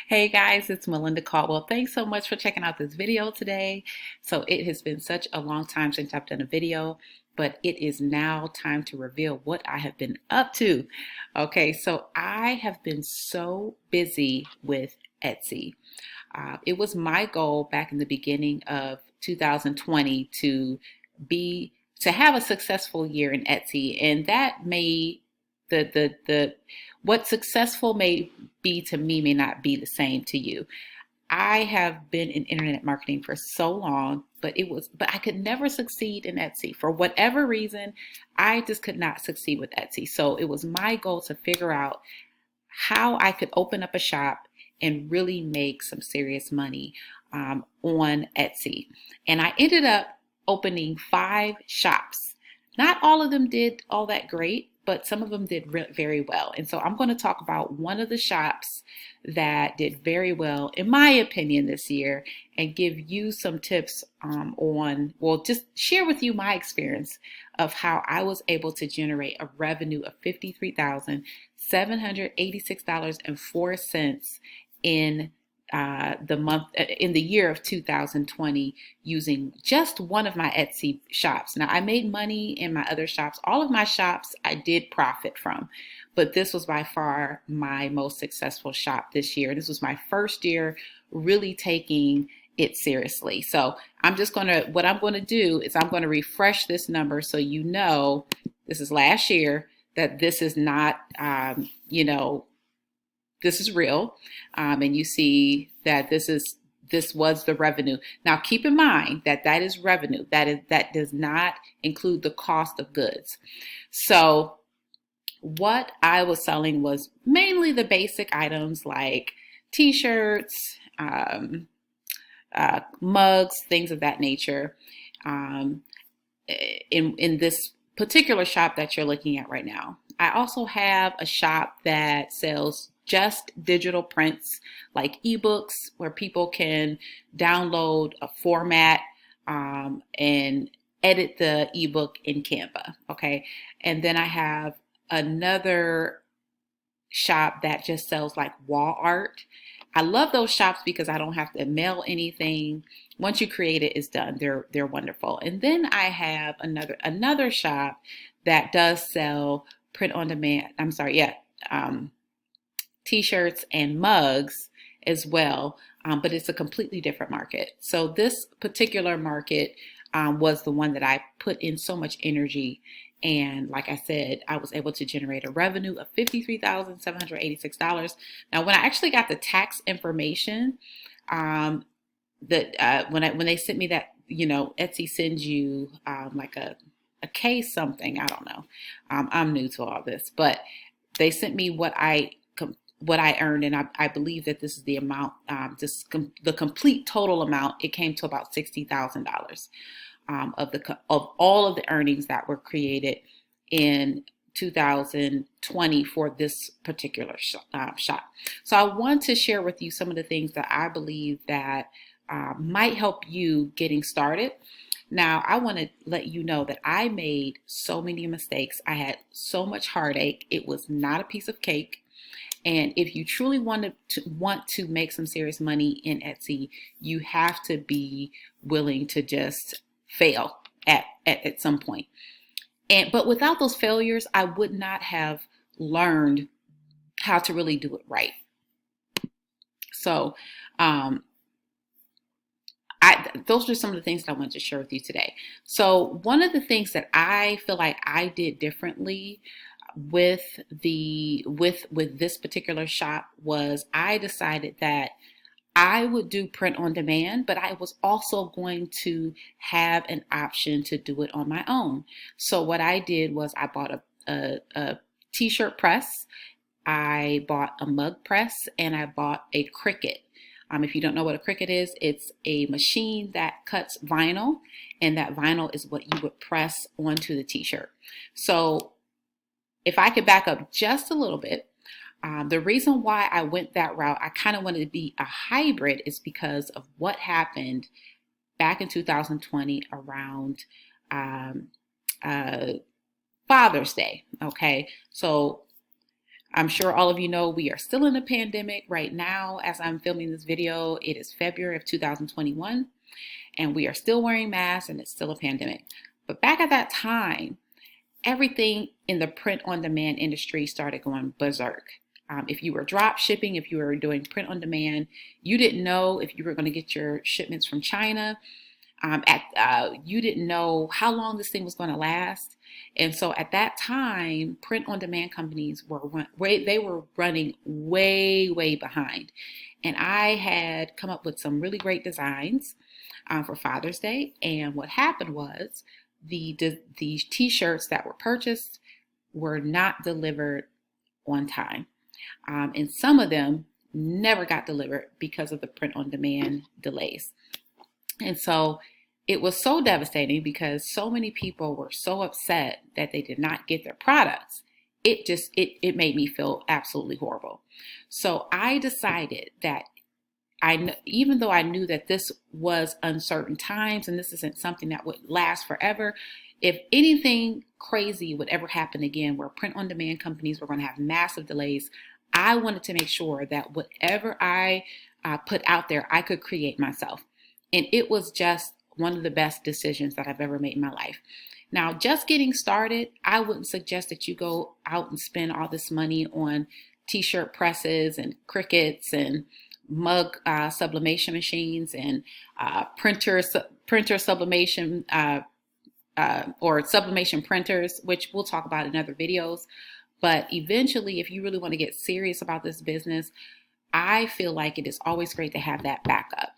Hey guys, it's Melinda Caldwell. Thanks so much for checking out this video today. So it has been such a long time since I've done a video, but it is now time to reveal what I have been up to. Okay, so I have been so busy with Etsy. It was my goal back in the beginning of 2020 to have a successful year in Etsy, and that may the what successful may be to me may not be the same to you. I have been in internet marketing for so long, but I could never succeed in Etsy. For whatever reason, I just could not succeed with Etsy. So it was my goal to figure out how I could open up a shop and really make some serious money on Etsy. And I ended up opening 5 shops. Not all of them did all that great, but some of them did very well. And so I'm going to talk about one of the shops that did very well, in my opinion, this year, and give you some tips just share with you my experience of how I was able to generate a revenue of $53,786.04 in in the year of 2020 using just one of my Etsy shops. Now, I made money in my other shops. All of my shops I did profit from, but this was by far my most successful shop this year. This was my first year really taking it seriously. So what I'm going to do is I'm going to refresh this number so you know this is last year, that this is not, this is real, and you see that this was the revenue. Now, keep in mind that that is revenue. That does not include the cost of goods. So, what I was selling was mainly the basic items like T-shirts, mugs, things of that nature. Um, in this particular shop that you're looking at right now, I also have a shop that sells just digital prints like ebooks where people can download a format and edit the ebook in Canva. Okay. And then I have another shop that just sells like wall art. I love those shops because I don't have to mail anything. Once you create it, it's done. They're wonderful. And then I have another shop that does sell print on demand. I'm sorry, yeah, T-shirts and mugs as well, but it's a completely different market. So this particular market was the one that I put in so much energy. And like I said, I was able to generate a revenue of $53,786. Now, when I actually got the tax information, when they sent me that, Etsy sends you like a case something. I don't know. I'm new to all this, but they sent me what I earned, and I believe that this is the amount, the complete total amount. It came to about $60,000 of all of the earnings that were created in 2020 for this particular shop. So I want to share with you some of the things that I believe that might help you getting started. Now, I want to let you know that I made so many mistakes. I had so much heartache. It was not a piece of cake. And if you truly want to make some serious money in Etsy, you have to be willing to just fail at some point. But without those failures, I would not have learned how to really do it right. So, those are some of the things that I wanted to share with you today. So one of the things that I feel like I did differently with this particular shop was I decided that I would do print on demand, but I was also going to have an option to do it on my own. So what I did was I bought a t-shirt press, I bought a mug press, and I bought a Cricut. If you don't know what a Cricut is, it's a machine that cuts vinyl, and that vinyl is what you would press onto the t-shirt. So if I could back up just a little bit, the reason why I went that route, I kind of wanted to be a hybrid, is because of what happened back in 2020 around Father's Day. Okay, so I'm sure all of you know we are still in a pandemic right now. As I'm filming this video, it is February of 2021, and we are still wearing masks, and it's still a pandemic. But back at that time, everything in the print on demand industry started going berserk. If you were drop shipping, if you were doing print on demand, you didn't know if you were going to get your shipments from China. You didn't know how long this thing was going to last. And so at that time, print on demand companies they were running way behind. And I had come up with some really great designs for Father's Day. And what happened was the t-shirts that were purchased were not delivered on time. And some of them never got delivered because of the print on demand delays. And so it was so devastating because so many people were so upset that they did not get their products. It made me feel absolutely horrible. So I decided that even though I knew that this was uncertain times and this isn't something that would last forever, if anything crazy would ever happen again where print on demand companies were going to have massive delays, I wanted to make sure that whatever I put out there, I could create myself. And it was just one of the best decisions that I've ever made in my life. Now, just getting started, I wouldn't suggest that you go out and spend all this money on t-shirt presses and Cricuts and mug sublimation machines and printer sublimation or sublimation printers, which we'll talk about in other videos. But eventually, if you really want to get serious about this business, I feel like it is always great to have that backup.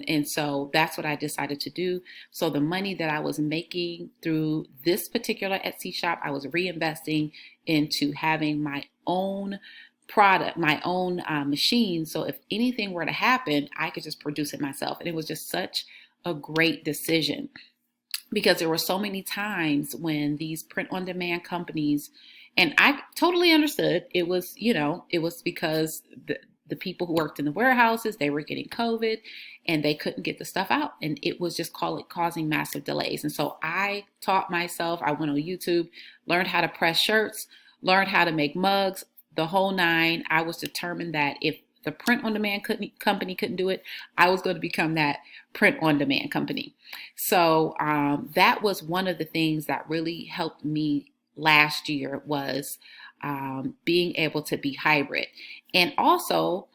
And so that's what I decided to do. So the money that I was making through this particular Etsy shop, I was reinvesting into having my own product, my own machine. So if anything were to happen, I could just produce it myself. And it was just such a great decision because there were so many times when these print on demand companies, and I totally understood it was, it was because the people who worked in the warehouses, they were getting COVID and they couldn't get the stuff out. And it was just causing massive delays. And so I taught myself, I went on YouTube, learned how to press shirts, learned how to make mugs, the whole nine. I was determined that if the print on demand company couldn't do it, I was going to become that print on demand company. So that was one of the things that really helped me last year was being able to be hybrid. And also,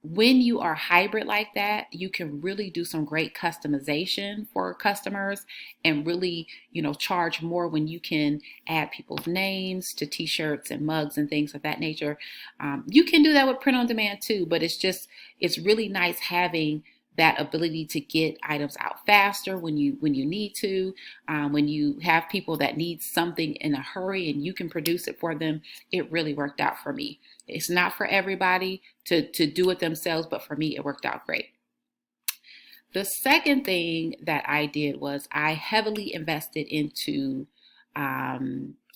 when you are hybrid like that, you can really do some great customization for customers and really, charge more when you can add people's names to t-shirts and mugs and things of that nature. You can do that with print on demand too, but it's really nice having that ability to get items out faster when you need to, when you have people that need something in a hurry and you can produce it for them. It really worked out for me. It's not for everybody to do it themselves, but for me, it worked out great. The second thing that I did was I heavily invested into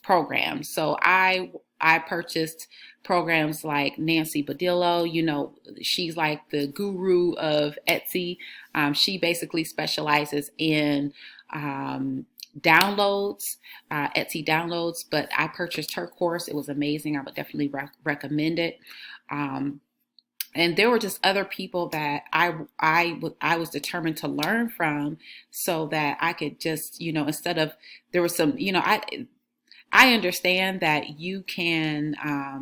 programs. So I purchased programs like Nancy Badillo. She's like the guru of Etsy. She basically specializes in downloads, Etsy downloads, but I purchased her course. It was amazing. I would definitely recommend it. And there were just other people that I was determined to learn from so that I could just, instead of, there was some, I understand that you can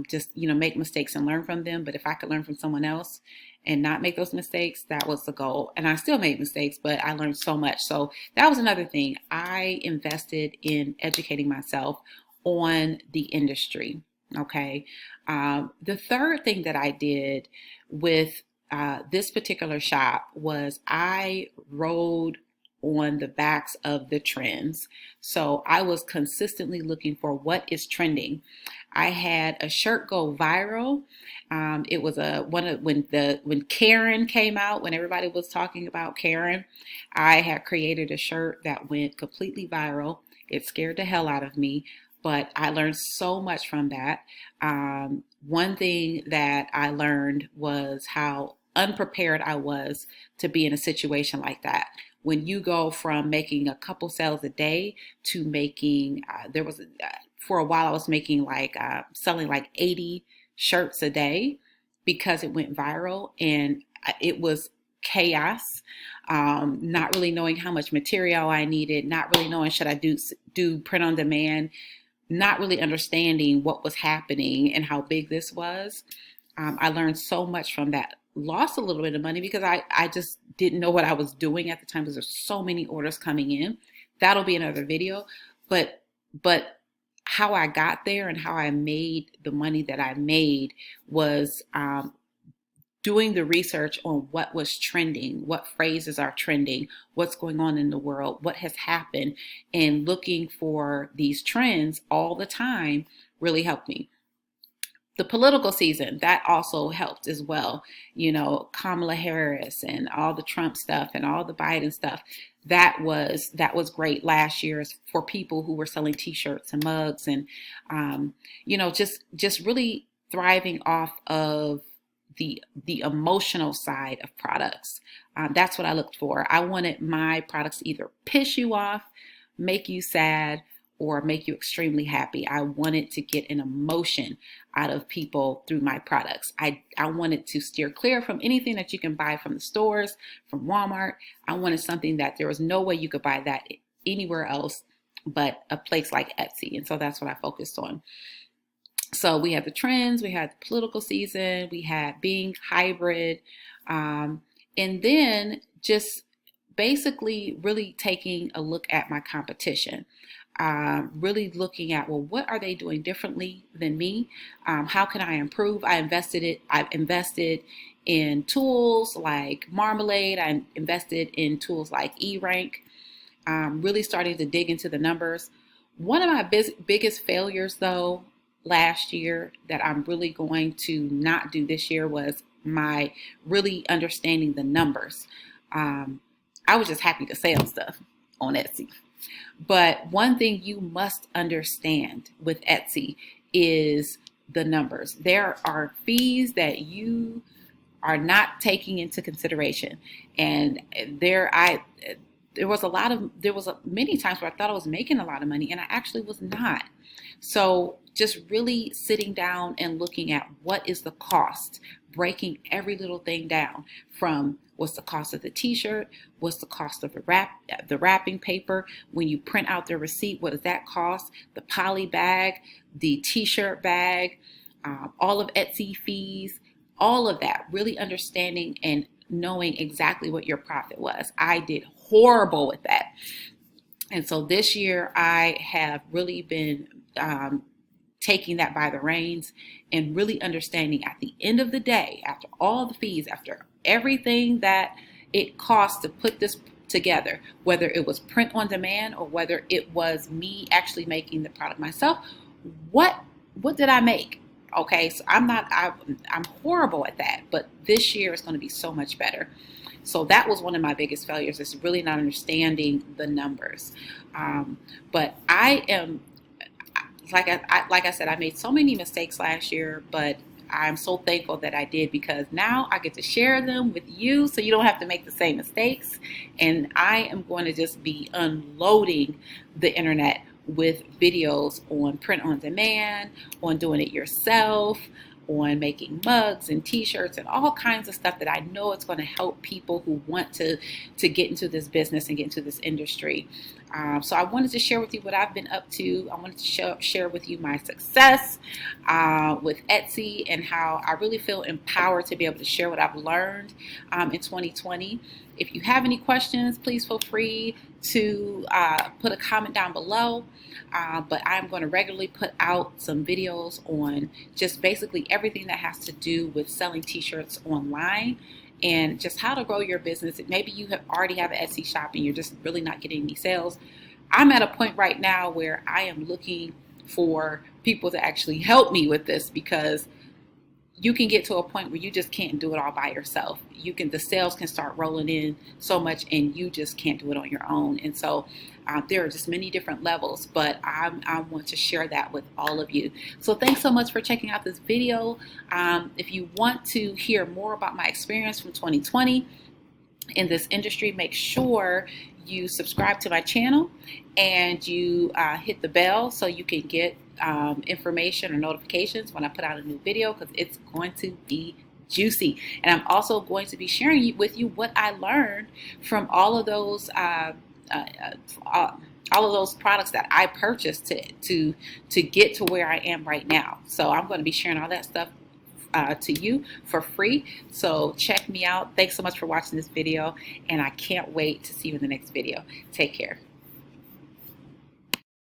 just, make mistakes and learn from them. But if I could learn from someone else and not make those mistakes, that was the goal. And I still made mistakes, but I learned so much. So that was another thing. I invested in educating myself on the industry. Okay. The third thing that I did with this particular shop was I rode on the backs of the trends. So I was consistently looking for what is trending. I had a shirt go viral. It was when Karen came out, when everybody was talking about Karen, I had created a shirt that went completely viral. It scared the hell out of me, but I learned so much from that. One thing that I learned was how unprepared I was to be in a situation like that. When you go from making a couple sales a day to making, for a while I was making selling like 80 shirts a day because it went viral, and it was chaos. Not really knowing how much material I needed, not really knowing should I do print on demand, not really understanding what was happening and how big this was. I learned so much from that. Lost a little bit of money because I just didn't know what I was doing at the time because there's so many orders coming in. That'll be another video. But how I got there and how I made the money that I made was doing the research on what was trending, what phrases are trending, what's going on in the world, what has happened, and looking for these trends all the time really helped me. The political season, that also helped as well. You know, Kamala Harris and all the Trump stuff and all the Biden stuff. That was great last year for people who were selling T-shirts and mugs and, you know, just really thriving off of the emotional side of products. That's what I looked for. I wanted my products to either piss you off, make you sad, or make you extremely happy. I wanted to get an emotion out of people through my products. I wanted to steer clear from anything that you can buy from the stores, from Walmart. I wanted something that there was no way you could buy that anywhere else but a place like Etsy. And so that's what I focused on. So we had the trends, we had the political season, we had being hybrid, and then just basically really taking a look at my competition. Really looking at, well, what are they doing differently than me? How can I improve? I've invested in tools like Marmalade. I invested in tools like eRank. Really starting to dig into the numbers. One of my biggest failures, though, last year that I'm really going to not do this year was my really understanding the numbers. I was just happy to sell stuff on Etsy. But one thing you must understand with Etsy is the numbers. There are fees that you are not taking into consideration. And there was many times where I thought I was making a lot of money and I actually was not. So just really sitting down and looking at what is the cost, breaking every little thing down from what's the cost of the t-shirt, what's the cost of the wrapping paper, when you print out the receipt, what does that cost, the poly bag, the t-shirt bag, all of Etsy fees, all of that, really understanding and knowing exactly what your profit was. I did horrible with that. And so this year I have really been taking that by the reins and really understanding at the end of the day, after all the fees, after everything that it costs to put this together, whether it was print on demand or whether it was me actually making the product myself, what did I make? Okay, so I'm horrible at that, but this year is going to be so much better. So that was one of my biggest failures, is really not understanding the numbers. But I am, like I said, I made so many mistakes last year, but I'm so thankful that I did, because now I get to share them with you so you don't have to make the same mistakes. And I am going to just be unloading the internet with videos on print on demand, on doing it yourself, on making mugs and t-shirts and all kinds of stuff that I know it's going to help people who want to get into this business and get into this industry. So I wanted to share with you what I've been up to. I wanted to share with you my success with Etsy and how I really feel empowered to be able to share what I've learned in 2020. If you have any questions, please feel free to put a comment down below. But I'm going to regularly put out some videos on just basically everything that has to do with selling t-shirts online and just how to grow your business. Maybe you already have an Etsy shop and you're just really not getting any sales. I'm at a point right now where I am looking for people to actually help me with this, because you can get to a point where you just can't do it all by yourself. The sales can start rolling in so much and you just can't do it on your own. And so there are just many different levels, but I want to share that with all of you. So thanks so much for checking out this video. If you want to hear more about my experience from 2020 in this industry, make sure you subscribe to my channel and you hit the bell so you can get information or notifications when I put out a new video, because it's going to be juicy. And I'm also going to be sharing with you what I learned from uh, uh, all of those products that I purchased to get to where I am right now. So I'm going to be sharing all that stuff to you for free. So check me out. Thanks so much for watching this video, and I can't wait to see you in the next video. Take care.